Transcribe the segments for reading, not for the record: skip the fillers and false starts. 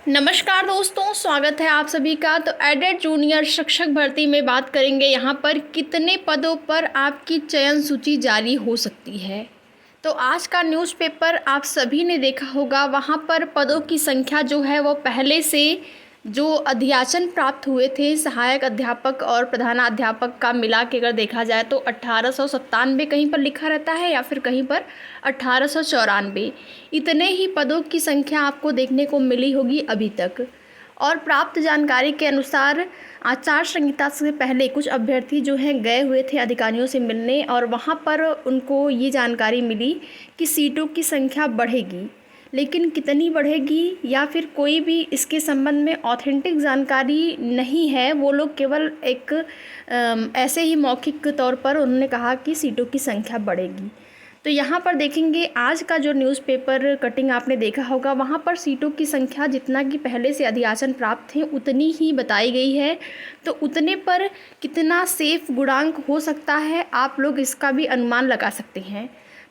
नमस्कार दोस्तों, स्वागत है आप सभी का। तो एडेड जूनियर शिक्षक भर्ती में बात करेंगे यहाँ पर कितने पदों पर आपकी चयन सूची जारी हो सकती है। तो आज का न्यूज़पेपर आप सभी ने देखा होगा, वहाँ पर पदों की संख्या जो है वो पहले से जो अध्याचन प्राप्त हुए थे सहायक अध्यापक और प्रधानाध्यापक का मिला के अगर देखा जाए तो 1897 कहीं पर लिखा रहता है या फिर कहीं पर 1894। इतने ही पदों की संख्या आपको देखने को मिली होगी अभी तक। और प्राप्त जानकारी के अनुसार आचार संहिता से पहले कुछ अभ्यर्थी जो हैं गए हुए थे अधिकारियों से मिलने, और वहाँ पर उनको ये जानकारी मिली कि सीटों की संख्या बढ़ेगी, लेकिन कितनी बढ़ेगी या फिर कोई भी इसके संबंध में ऑथेंटिक जानकारी नहीं है। वो लोग केवल एक ऐसे ही मौखिक तौर पर उन्होंने कहा कि सीटों की संख्या बढ़ेगी। तो यहाँ पर देखेंगे आज का जो न्यूज़पेपर कटिंग आपने देखा होगा, वहाँ पर सीटों की संख्या जितना कि पहले से अधियाचन प्राप्त थे उतनी ही बताई गई है। तो उतने पर कितना सेफ गुणांक हो सकता है, आप लोग इसका भी अनुमान लगा सकते हैं।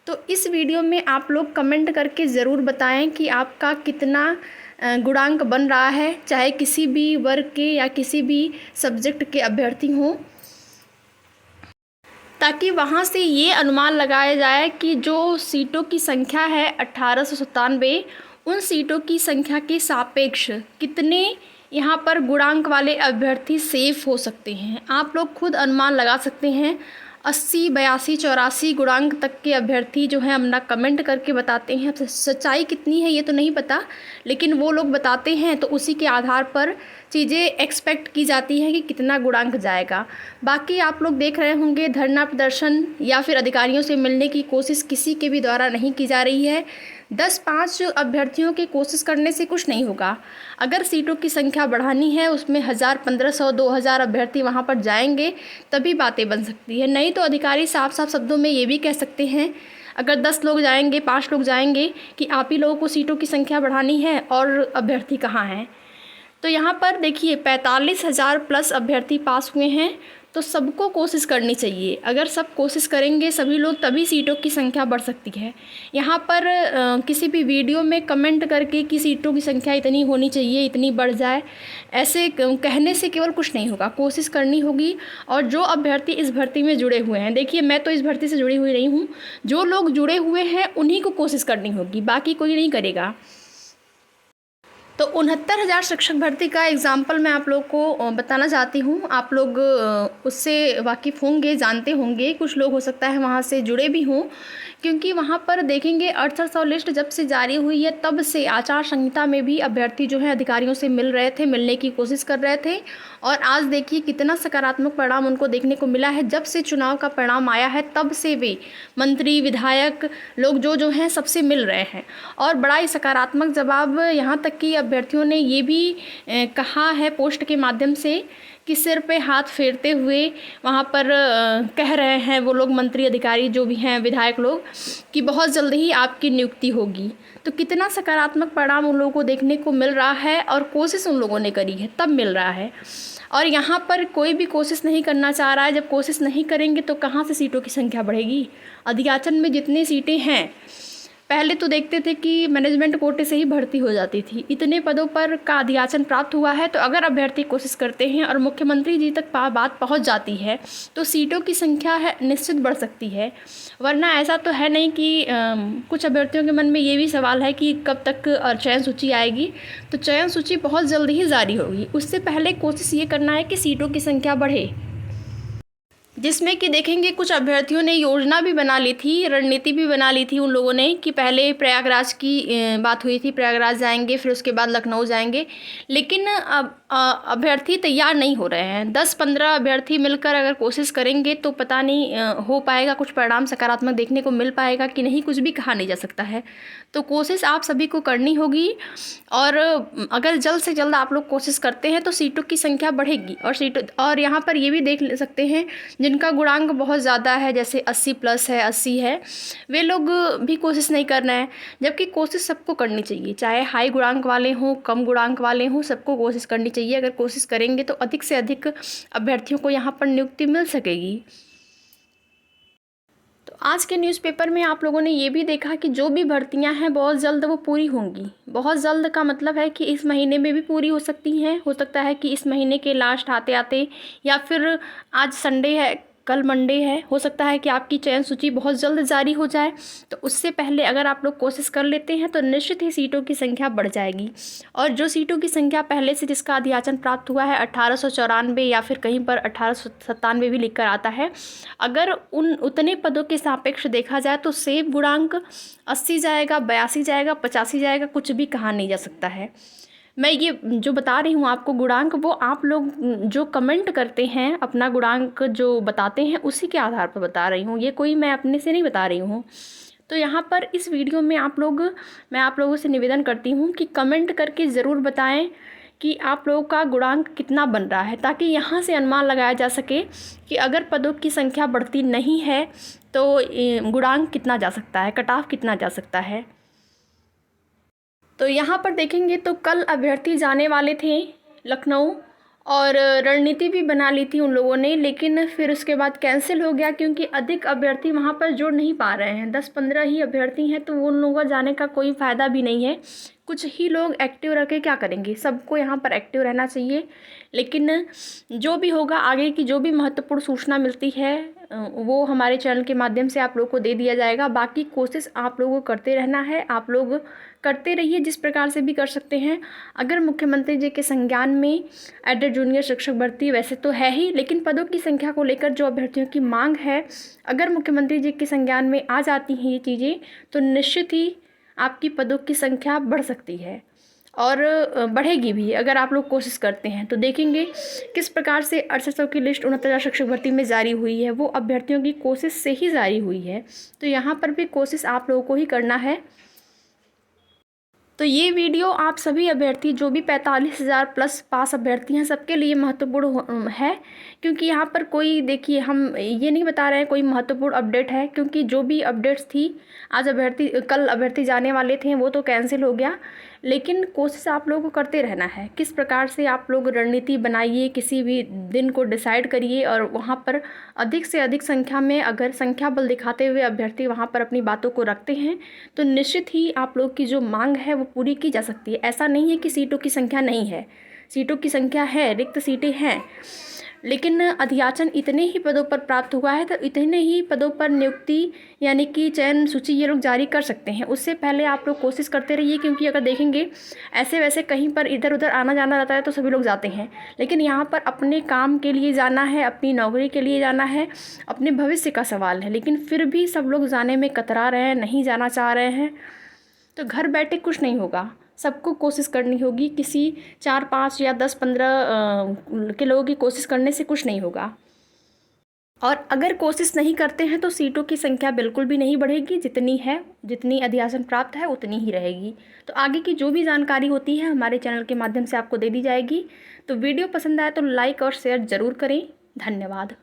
तो इस वीडियो में आप लोग कमेंट करके ज़रूर बताएं कि आपका कितना गुणांक बन रहा है, चाहे किसी भी वर्ग के या किसी भी सब्जेक्ट के अभ्यर्थी हों, ताकि वहाँ से ये अनुमान लगाया जाए कि जो सीटों की संख्या है 1897, उन सीटों की संख्या के सापेक्ष कितने यहाँ पर गुणांक वाले अभ्यर्थी सेफ हो सकते हैं। आप लोग खुद अनुमान लगा सकते हैं। 80, 82, 84 गुणांक तक के अभ्यर्थी जो हैं अपना कमेंट करके बताते हैं। सच्चाई कितनी है ये तो नहीं पता, लेकिन वो लोग बताते हैं तो उसी के आधार पर चीज़ें एक्सपेक्ट की जाती हैं कि कितना गुणांक जाएगा। बाकी आप लोग देख रहे होंगे धरना प्रदर्शन या फिर अधिकारियों से मिलने की कोशिश किसी के भी द्वारा नहीं की जा रही है। 10-5 अभ्यर्थियों की कोशिश करने से कुछ नहीं होगा। अगर सीटों की संख्या बढ़ानी है, उसमें 1000, 1500, 2000 अभ्यर्थी वहाँ पर जाएंगे तभी बातें बन सकती है। नहीं तो अधिकारी साफ साफ शब्दों में ये भी कह सकते हैं, अगर 10 लोग जाएंगे, 5 लोग जाएंगे, कि आप ही लोगों को सीटों की संख्या बढ़ानी है और अभ्यर्थी कहाँ हैं। तो यहाँ पर देखिए 45,000 प्लस अभ्यर्थी पास हुए हैं। तो सबको कोशिश करनी चाहिए। अगर सब कोशिश करेंगे सभी लोग, तभी सीटों की संख्या बढ़ सकती है। यहाँ पर किसी भी वीडियो में कमेंट करके कि सीटों की संख्या इतनी होनी चाहिए, इतनी बढ़ जाए, ऐसे कहने से केवल कुछ नहीं होगा। कोशिश करनी होगी। और जो अभ्यर्थी इस भर्ती में जुड़े हुए हैं, देखिए मैं तो इस भर्ती से जुड़ी हुई नहीं हूँ, जो लोग जुड़े हुए हैं उन्हीं को कोशिश करनी होगी, बाकी कोई नहीं करेगा। तो 69,000 शिक्षक भर्ती का एग्ज़ाम्पल मैं आप लोग को बताना चाहती हूँ। आप लोग उससे वाकिफ़ होंगे, जानते होंगे। कुछ लोग हो सकता है वहाँ से जुड़े भी हों, क्योंकि वहाँ पर देखेंगे 6800 लिस्ट जब से जारी हुई है तब से आचार संहिता में भी अभ्यर्थी जो हैं अधिकारियों से मिल रहे थे, मिलने की कोशिश कर रहे थे। और आज देखिए कितना सकारात्मक परिणाम उनको देखने को मिला है। जब से चुनाव का परिणाम आया है तब से वे मंत्री, विधायक लोग जो हैं सबसे मिल रहे हैं, और बड़ा ही सकारात्मक जवाब। यहाँ तक कि अभ्यर्थियों ने ये भी कहा है पोस्ट के माध्यम से कि सिर पे हाथ फेरते हुए वहाँ पर कह रहे हैं वो लोग, मंत्री, अधिकारी जो भी हैं, विधायक लोग, कि बहुत जल्दी ही आपकी नियुक्ति होगी। तो कितना सकारात्मक परिणाम उन लोगों को देखने को मिल रहा है, और कोशिश उन लोगों ने करी है तब मिल रहा है। और यहाँ पर कोई भी कोशिश नहीं करना चाह रहा है। जब कोशिश नहीं करेंगे तो कहाँ से सीटों की संख्या बढ़ेगी। अधियाचन में जितनी सीटें हैं, पहले तो देखते थे कि मैनेजमेंट कोटे से ही भर्ती हो जाती थी। इतने पदों पर का अधियाचन प्राप्त हुआ है, तो अगर अभ्यर्थी कोशिश करते हैं और मुख्यमंत्री जी तक बात पहुंच जाती है तो सीटों की संख्या है निश्चित बढ़ सकती है। वरना ऐसा तो है नहीं कि कुछ अभ्यर्थियों के मन में ये भी सवाल है कि कब तक चयन सूची आएगी। तो चयन सूची बहुत जल्दी ही जारी होगी। उससे पहले कोशिश ये करना है कि सीटों की संख्या बढ़े, जिसमें कि देखेंगे कुछ अभ्यर्थियों ने योजना भी बना ली थी, रणनीति भी बना ली थी उन लोगों ने, कि पहले प्रयागराज की बात हुई थी, प्रयागराज जाएंगे, फिर उसके बाद लखनऊ जाएंगे। लेकिन अब अभ्यर्थी तैयार नहीं हो रहे हैं। 10-15 अभ्यर्थी मिलकर अगर कोशिश करेंगे तो पता नहीं हो पाएगा, कुछ परिणाम सकारात्मक देखने को मिल पाएगा कि नहीं, कुछ भी कहा नहीं जा सकता है। तो कोशिश आप सभी को करनी होगी, और अगर जल्द से जल्द आप लोग कोशिश करते हैं तो सीटों की संख्या बढ़ेगी। और यहाँ पर ये भी देख सकते हैं जिनका गुणांक बहुत ज़्यादा है, जैसे 80 प्लस है, 80 है, वे लोग भी कोशिश नहीं कर रहे हैं। जबकि कोशिश सबको करनी चाहिए, चाहे हाई गुणांक वाले हों, कम गुणांक वाले हों, सबको कोशिश करनी चाहिए। अगर कोशिश करेंगे तो अधिक से अधिक अभ्यर्थियों को यहाँ पर नियुक्ति मिल सकेगी। तो आज के न्यूज़पेपर में आप लोगों ने ये भी देखा कि जो भी भर्तियां हैं बहुत जल्द वो पूरी होंगी। बहुत जल्द का मतलब है कि इस महीने में भी पूरी हो सकती हैं, हो सकता है कि इस महीने के लास्ट आते-आते, या फिर आज संडे है, कल मंडे है, हो सकता है कि आपकी चयन सूची बहुत जल्द जारी हो जाए। तो उससे पहले अगर आप लोग कोशिश कर लेते हैं तो निश्चित ही सीटों की संख्या बढ़ जाएगी। और जो सीटों की संख्या पहले से जिसका अधियाचन प्राप्त हुआ है 1894 या फिर कहीं पर 1897 भी लिखकर आता है, अगर उन उतने पदों के सापेक्ष देखा जाए तो सेव गुणांक 80 जाएगा, 82 जाएगा, 85 जाएगा, कुछ भी कहा नहीं जा सकता है। मैं ये जो बता रही हूँ आपको गुणांक, वो आप लोग जो कमेंट करते हैं अपना गुणांक जो बताते हैं उसी के आधार पर बता रही हूँ, ये कोई मैं अपने से नहीं बता रही हूँ। तो यहाँ पर इस वीडियो में मैं आप लोगों से निवेदन करती हूँ कि कमेंट करके ज़रूर बताएं कि आप लोगों का गुणांक कितना बन रहा है, ताकि यहाँ से अनुमान लगाया जा सके कि अगर पदों की संख्या बढ़ती नहीं है तो गुणांक कितना जा सकता है, कट ऑफ कितना जा सकता है। तो यहाँ पर देखेंगे तो कल अभ्यर्थी जाने वाले थे लखनऊ, और रणनीति भी बना ली थी उन लोगों ने, लेकिन फिर उसके बाद कैंसिल हो गया क्योंकि अधिक अभ्यर्थी वहाँ पर जुड़ नहीं पा रहे हैं। 10-15 ही अभ्यर्थी हैं, तो उन लोगों का जाने का कोई फ़ायदा भी नहीं है। कुछ ही लोग एक्टिव रह के क्या करेंगे, सबको यहाँ पर एक्टिव रहना चाहिए। लेकिन जो भी होगा, आगे की जो भी महत्वपूर्ण सूचना मिलती है वो हमारे चैनल के माध्यम से आप लोग को दे दिया जाएगा। बाकी कोशिश आप लोगों को करते रहना है, आप लोग करते रहिए जिस प्रकार से भी कर सकते हैं। अगर मुख्यमंत्री जी के संज्ञान में एडेड जूनियर शिक्षक भर्ती वैसे तो है ही, लेकिन पदों की संख्या को लेकर जो अभ्यर्थियों की मांग है, अगर मुख्यमंत्री जी के संज्ञान में आ जाती हैं ये चीज़ें, तो निश्चित ही आपकी पदों की संख्या बढ़ सकती है और बढ़ेगी भी अगर आप लोग कोशिश करते हैं। तो देखेंगे किस प्रकार से 6800 की लिस्ट 69,000 शिक्षक भर्ती में जारी हुई है, वो अभ्यर्थियों की कोशिश से ही जारी हुई है। तो यहाँ पर भी कोशिश आप लोगों को ही करना है। तो ये वीडियो आप सभी अभ्यर्थी जो भी 45,000 प्लस पास अभ्यर्थी हैं सबके लिए महत्वपूर्ण है, क्योंकि यहाँ पर कोई, देखिए, हम ये नहीं बता रहे हैं कोई महत्वपूर्ण अपडेट है, क्योंकि जो भी अपडेट्स थी कल अभ्यर्थी जाने वाले थे वो तो कैंसिल हो गया। लेकिन कोशिश आप लोगों को करते रहना है। किस प्रकार से आप लोग रणनीति बनाइए, किसी भी दिन को डिसाइड करिए और वहाँ पर अधिक से अधिक संख्या में अगर संख्या बल दिखाते हुए अभ्यर्थी वहाँ पर अपनी बातों को रखते हैं तो निश्चित ही आप लोग की जो मांग है वो पूरी की जा सकती है। ऐसा नहीं है कि सीटों की संख्या नहीं है, सीटों की संख्या है, रिक्त सीटें हैं, लेकिन अधियाचन इतने ही पदों पर प्राप्त हुआ है तो इतने ही पदों पर नियुक्ति यानी कि चयन सूची ये लोग जारी कर सकते हैं। उससे पहले आप लोग कोशिश करते रहिए, क्योंकि अगर देखेंगे ऐसे वैसे कहीं पर इधर उधर आना जाना रहता है तो सभी लोग जाते हैं, लेकिन यहाँ पर अपने काम के लिए जाना है, अपनी नौकरी के लिए जाना है, अपने भविष्य का सवाल है, लेकिन फिर भी सब लोग जाने में कतरा रहे हैं, नहीं जाना चाह रहे हैं। तो घर बैठे कुछ नहीं होगा, सबको कोशिश करनी होगी। किसी 4-5 या 10-15 के लोगों की कोशिश करने से कुछ नहीं होगा। और अगर कोशिश नहीं करते हैं तो सीटों की संख्या बिल्कुल भी नहीं बढ़ेगी, जितनी अधियाचन प्राप्त है उतनी ही रहेगी। तो आगे की जो भी जानकारी होती है हमारे चैनल के माध्यम से आपको दे दी जाएगी। तो वीडियो पसंद आए तो लाइक और शेयर ज़रूर करें। धन्यवाद।